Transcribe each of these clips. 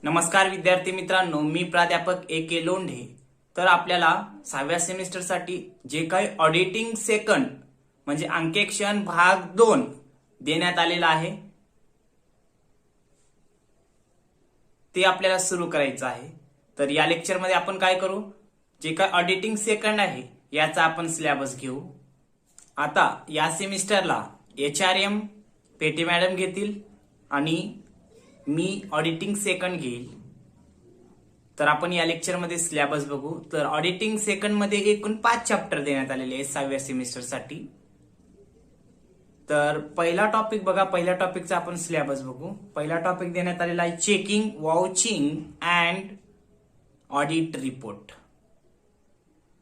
नमस्कार विद्यार्थी मित्रांनो, मी प्राध्यापक A.K. लोंढे। तर आपल्याला 6व्या सेमिस्टरसाठी जे काही ऑडिटिंग सेकंड म्हणजे अंकेक्षण भाग 2 देण्यात आलेला आहे ते आपल्याला सुरू करायचं आहे। तर या लेक्चरमध्ये आपण काय करू, जे काही ऑडिटिंग सेकंड आहे याचा आपण सिलेबस घेऊ। आता या सेमिस्टरला HRM पेटे मॅडम घेतील आणि मी ऑडिटिंग सेकंड घेईल। तर आपण या लेक्चरमध्ये सिलेबस बघू। तर ऑडिटिंग सेकंड मध्ये एकूण 5 चॅप्टर देण्यात आलेले आहेत 6व्या सेमिस्टरसाठी। तर पहिला टॉपिक बघा, पहिल्या टॉपिकचा आपण सिलेबस बघू। पहिला टॉपिक देण्यात आलेला आहे checking, vouching and audit report.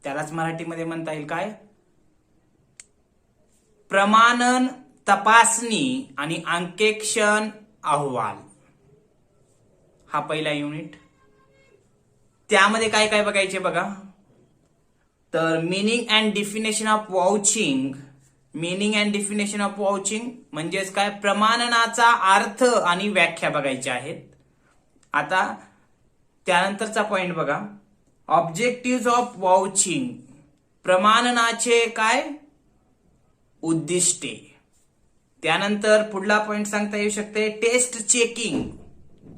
त्यालाच मराठीमध्ये म्हणता येईल काय, प्रमाणन, तपासणी आणि अंकेक्षण अहवाल। हा पहिला युनिट। त्यामध्ये काय काय बघायचे बघा, तर meaning and definition of vouching. Meaning and definition of vouching म्हणजेच काय, प्रमाणनाचा अर्थ आणि व्याख्या बघायच्या आहेत। आता त्यानंतरचा पॉइंट बघा, ऑब्जेक्टिव्ह ऑफ वाउचिंग, प्रमाणनाचे काय उद्दिष्टे। त्यानंतर पुढला पॉइंट सांगता येऊ शकते टेस्ट चेकिंग,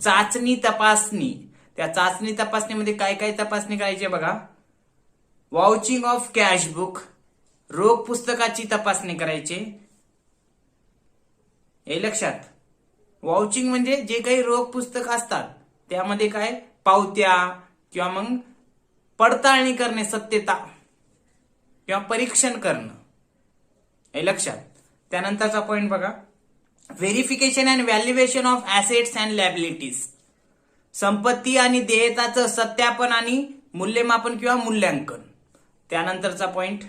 चाचणी तपासणी। त्या चाचणी तपासणीमध्ये काय काय तपासणी करायची बघा, वाउचिंग ऑफ कॅशबुक, रोख पुस्तकाची तपासणी करायची। हे लक्षात, वाउचिंग म्हणजे जे काही रोख पुस्तक असतात त्यामध्ये काय पावत्या किंवा मग पडताळणी करणे, सत्यता किंवा परीक्षण करणं, हे लक्षात। त्यानंतरचा पॉइंट बघा, verification and valuation of assets and liabilities, संपत्ती आणि देयताचं सत्यापन आणि मूल्यमापन किंवा मूल्यांकन। त्यानंतरचा point,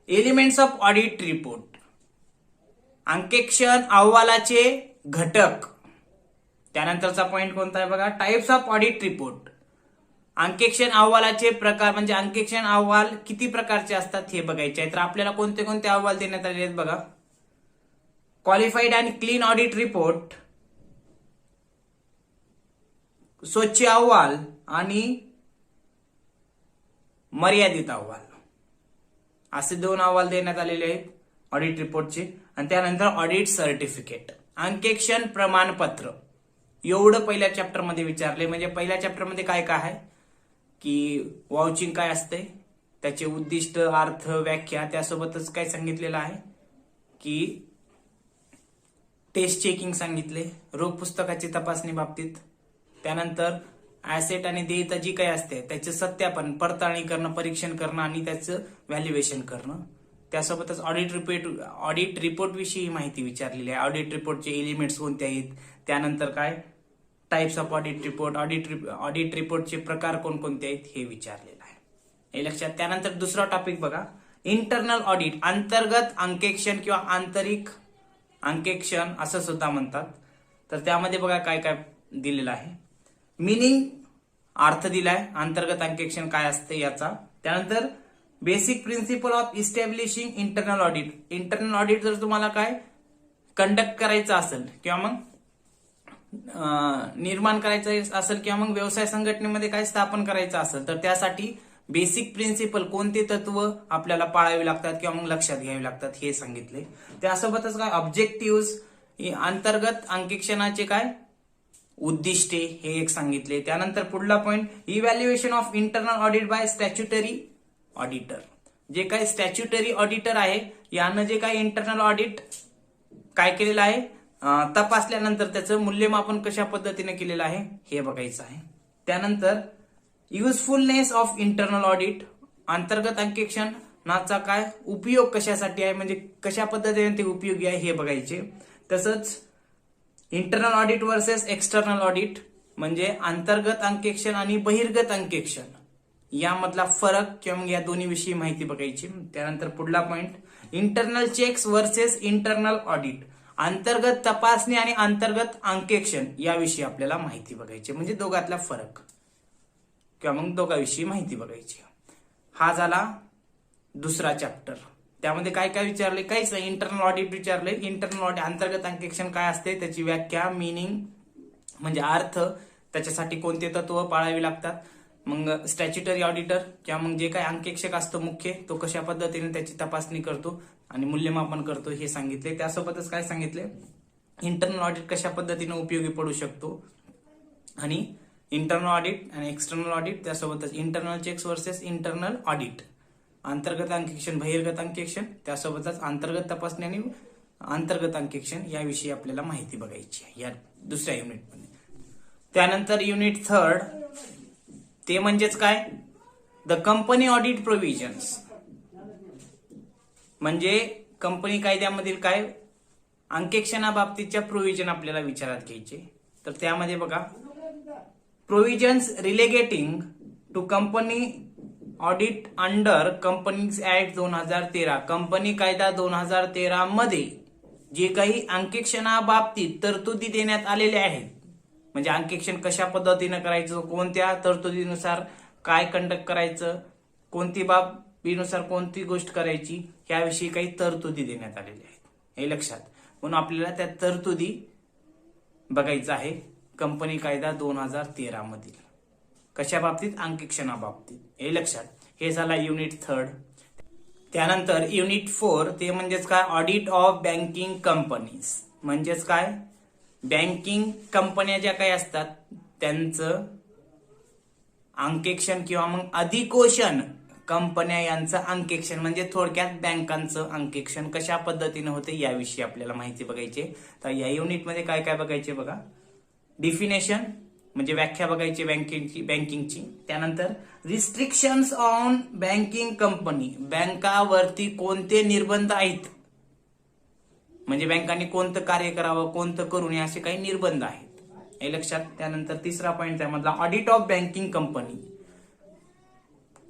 elements of audit report, अंकेक्षण अहवालाचे घटक। त्यानंतरचा पॉइंट कोणता आहे बघा, टाइप्स ऑफ ऑडिट रिपोर्ट, अंकेक्षण अहवालाचे प्रकार म्हणजे अंकेक्षण अहवाल किती प्रकारचे असतात हे बघायचे आहे। तर आपल्याला कोणते कोणते अहवाल देण्यात आले आहेत बघा, qualified and clean audit report, स्वच्छ अहवाल आणि मर्यादित अहवाल, असे 2 अहवाल देण्यात आलेले आहेत ऑडिट रिपोर्टचे। आणि त्यानंतर ऑडिट सर्टिफिकेट, अंकेक्षण प्रमाणपत्र। एवढं पहिल्या चॅप्टर मध्ये विचारले। म्हणजे पहिल्या चॅप्टर मध्ये काय काय आहे की वाउचिंग काय असते, त्याचे उद्दिष्ट, अर्थ, व्याख्या, त्यासोबतच काय सांगितलेलं आहे की टेस्ट चेकिंग सांगितले, रोख पुस्तकाची तपासणी बाबतीत। त्यानंतर ऍसेट आणि देयता जी काही असते त्याचे सत्यापन, पडताळणी करणं, परीक्षण करणं आणि त्याचं व्हॅल्युएशन करणं। त्यासोबतच ऑडिट रिपोर्ट विषयी माहिती विचारलेली आहे। ऑडिट रिपोर्टचे एलिमेंट्स कोणते आहेत, त्यानंतर काय types of audit report, audit रिपोर्टचे प्रकार कोणकोणते आहेत हे विचारलेलं आहे, हे लक्षात। त्यानंतर दुसरा टॉपिक बघा, इंटरनल ऑडिट, अंतर्गत अंकेक्षण किंवा आंतरिक अंकेक्षण असं सुद्धा म्हणतात। तर त्यामध्ये बघा काय काय दिलेलं आहे, मीनिंग अर्थ दिलाय, अंतर्गत अंकेक्षण काय असते याचा। त्यानंतर basic principle of इस्टॅब्लिशिंग internal audit, internal audit जर तुम्हाला काय कंडक्ट करायचं असेल किंवा मग निर्माण करायचं असेल किंवा मग व्यवसाय संघटनेमध्ये काय स्थापन करायचं असेल तर त्यासाठी बेसिक प्रिन्सिपल, कोणते तत्व आपल्याला पाळावी लागतात किंवा मग लक्षात घ्यावी लागतात हे सांगितले। त्यासोबतच काय ऑब्जेक्टिव्ह, अंतर्गत अंकेक्षणाचे काय उद्दिष्टे हे एक सांगितले। त्यानंतर पुढला point, evaluation of internal audit bye statutory auditor, जे काही स्टॅच्युटरी ऑडिटर आहे यानं जे काही इंटरनल ऑडिट काय केलेलं आहे, तपासल्यानंतर त्याचं मूल्यमापन कशा पद्धतीने केलेलं आहे हे बघायचं आहे। त्यानंतर युजफुलनेस ऑफ इंटरनल ऑडिट, अंतर्गत अंकेक्षणाचा काय उपयोग कशासाठी आहे, म्हणजे कशा पद्धतीने ते उपयोगी आहे हे बघायचे। तसंच internal audit versus external audit, म्हणजे अंतर्गत अंकेक्षण आणि बहिर्गत अंकेक्षण यामधला फरक किंवा मग या दोन्ही विषयी माहिती बघायची। त्यानंतर पुढला point, internal checks versus internal audit, अंतर्गत तपासणी आणि अंतर्गत अंकेक्षण याविषयी आपल्याला माहिती बघायची, म्हणजे दोघातला फरक किंवा मग दोघांविषयी माहिती बघायची। हा झाला दुसरा चॅप्टर। त्यामध्ये काय काय विचारले, काहीच नाही, इंटरनल ऑडिट विचारले। इंटरनल ऑडिट अंतर्गत अंकेक्षण काय असते, त्याची व्याख्या, मीनिंग म्हणजे अर्थ, त्याच्यासाठी कोणते तत्व पाळावी लागतात, मग स्टॅच्युटरी ऑडिटर किंवा मग जे काही अंकेक्षक असतो मुख्य, तो कशा पद्धतीने त्याची तपासणी करतो आणि मूल्यमापन करतो हे सांगितले. त्यासोबतच काय सांगितले, इंटरनल ऑडिट कशा पद्धतीने उपयोगी पडू शकतो आणि इंटरनल ऑडिट आणि एक्सटर्नल ऑडिट, त्यासोबतच internal checks versus internal audit, अंतर्गत अंकेक्षण बहिर्गत अंकेक्षण, त्यासोबतच अंतर्गत तपासणी आणि अंतर्गत अंकेक्षण याविषयी आपल्याला माहिती बघायची आहे या दुसऱ्या युनिटमध्ये. त्यानंतर युनिट 3 ते म्हणजेच काय, द कंपनी ऑडिट प्रोव्हिजन्स, म्हणजे कंपनी कायद्यामधील काय अंकेक्षणाबाबतीच्या प्रोव्हिजन आपल्याला विचारात घ्यायचे. तर त्यामध्ये बघा, provisions relegating to company audit under companies act 2013, company कायदा 2013 मध्ये जे काही अंकेक्षणाबाबतीत तरतुदी देण्यात आलेल्या आहेत, म्हणजे अंकेक्षण कशा पद्धतीने करायचं, कोणत्या तरतुदीनुसार काय कंडक्ट करायचं, कोणती बाबीनुसार कोणती गोष्ट करायची, याविषयी काही तरतुदी देण्यात आलेल्या आहेत, हे लक्षात. म्हणून आपल्याला त्या तरतुदी बघायचं आहे कंपनी कायदा 2013 मधील कशा बाबतीत, अंकेक्षणाबाबतीत, हे लक्षात. हे झाला युनिट 3. त्यानंतर युनिट 4 ते म्हणजेच काय, ऑडिट ऑफ बँकिंग कंपनीज, म्हणजेच काय, बँकिंग कंपन्या ज्या काही असतात त्यांचं अंकेक्षण किंवा मग अधिकोषण कंपन्या यांचं अंकेक्षण, म्हणजे थोडक्यात बँकांचं अंकेक्षण कशा पद्धतीने होते याविषयी आपल्याला माहिती बघायची. तर या युनिटमध्ये काय काय बघायचे बघा, डिफिनेशन म्हणजे व्याख्या बघायची बँकिंगची. त्यानंतर रिस्ट्रिक्शन्स ऑन बँकिंग कंपनी, बँकावरती कोणते निर्बंध आहेत, म्हणजे बँकांनी कोणतं कार्य करावं कोणतं करू नये असे काही निर्बंध आहेत, हे लक्षात. त्यानंतर तिसरा पॉइंट त्यामधला ऑडिट ऑफ बँकिंग कंपनी,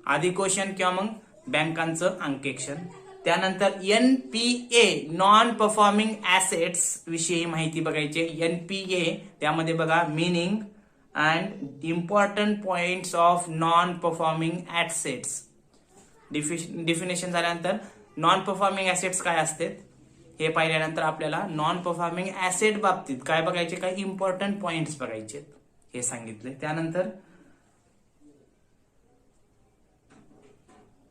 अधिकोषण किंवा मग बँकांचं अंकेक्षण. त्यानंतर NPA नॉन परफॉर्मिंग ऍसेट्स विषयी माहिती बघायची. NPA त्यामध्ये बघा, meaning and important points of non performing assets. Definition झाल्यानंतर नॉन परफॉर्मिंग ऍसेट्स काय असते हे पाहिल्यानंतर आपल्याला नॉन परफॉर्मिंग ऍसेट बाबतीत काय बघायचे, काही इम्पॉर्टंट पॉइंट्स बघायचे हे सांगितले. त्यानंतर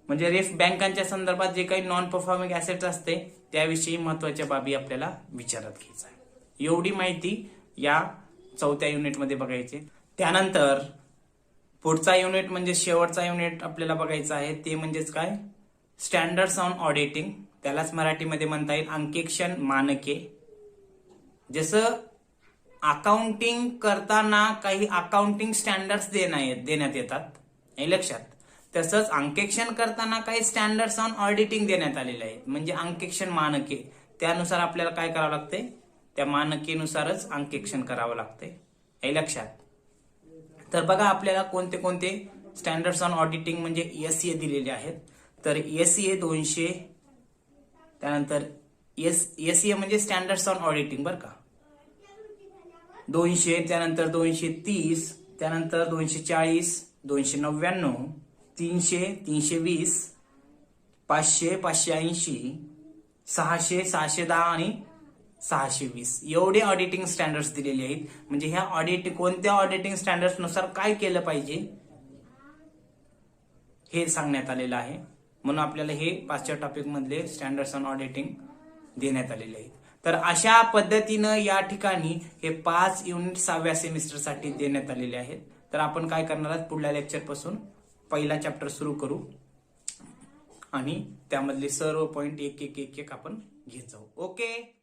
म्हणजे बँकांच्या संदर्भात जे काही नॉन परफॉर्मिंग ऍसेट्स असते त्याविषयी महत्वाच्या बाबी आपल्याला विचारात घ्यायचं आहे. एवढी माहिती या 4थ्या युनिटमध्ये बघायची. त्यानंतर पुढचा युनिट म्हणजे शेवटचा युनिट आपल्याला बघायचा आहे, ते म्हणजेच काय, स्टँडर्ड्स ऑन ऑडिटिंग, त्यालाच मराठीमध्ये म्हणता येईल अंकेक्षण मानके. जसं अकाउंटिंग करताना काही अकाउंटिंग स्टँडर्ड्स देण्यात येतात, हे लक्षात, तसंच अंकेक्षण करताना काही स्टँडर्ड्स ऑन ऑडिटिंग देण्यात आलेले आहेत, म्हणजे अंकेक्षण मानके. त्यानुसार आपल्याला काय करावं लागते, त्या मानकेनुसारच अंकेक्षण करावं लागते, हे लक्षात. तर बघा आपल्याला कोणते कोणते स्टँडर्ड्स ऑन ऑडिटिंग म्हणजे SCA दिलेले आहेत. तर SCA 200, त्यानंतर SCA म्हणजे स्टँडर्ड्स ऑन ऑडिटिंग बरं का, 200, त्यानंतर 230, त्यानंतर 240, 299, 300, 320, 500, 580, 600, 610 आणि 620 एवढे ऑडिटिंग स्टँडर्ड्स दिलेले आहेत. म्हणजे ह्या कोणत्या ऑडिटिंग स्टँडर्ड्स नुसार काय केलं पाहिजे हे सांगण्यात आलेलं आहे. म्हणून आपल्याला हे 5च्या टॉपिक मधले स्टँडर्ड्स ऑन ऑडिटिंग देण्यात आलेले आहेत. तर अशा पद्धतीनं या ठिकाणी हे 5 युनिट 6व्या सेमिस्टरसाठी देण्यात आलेले आहेत. तर आपण काय करणार आहोत, पुढल्या लेक्चर पासून पहिला चॅप्टर सुरू करू आणि त्यामधले सर्व पॉइंट एक एक एक एक आपण घेत जाऊ. ओके.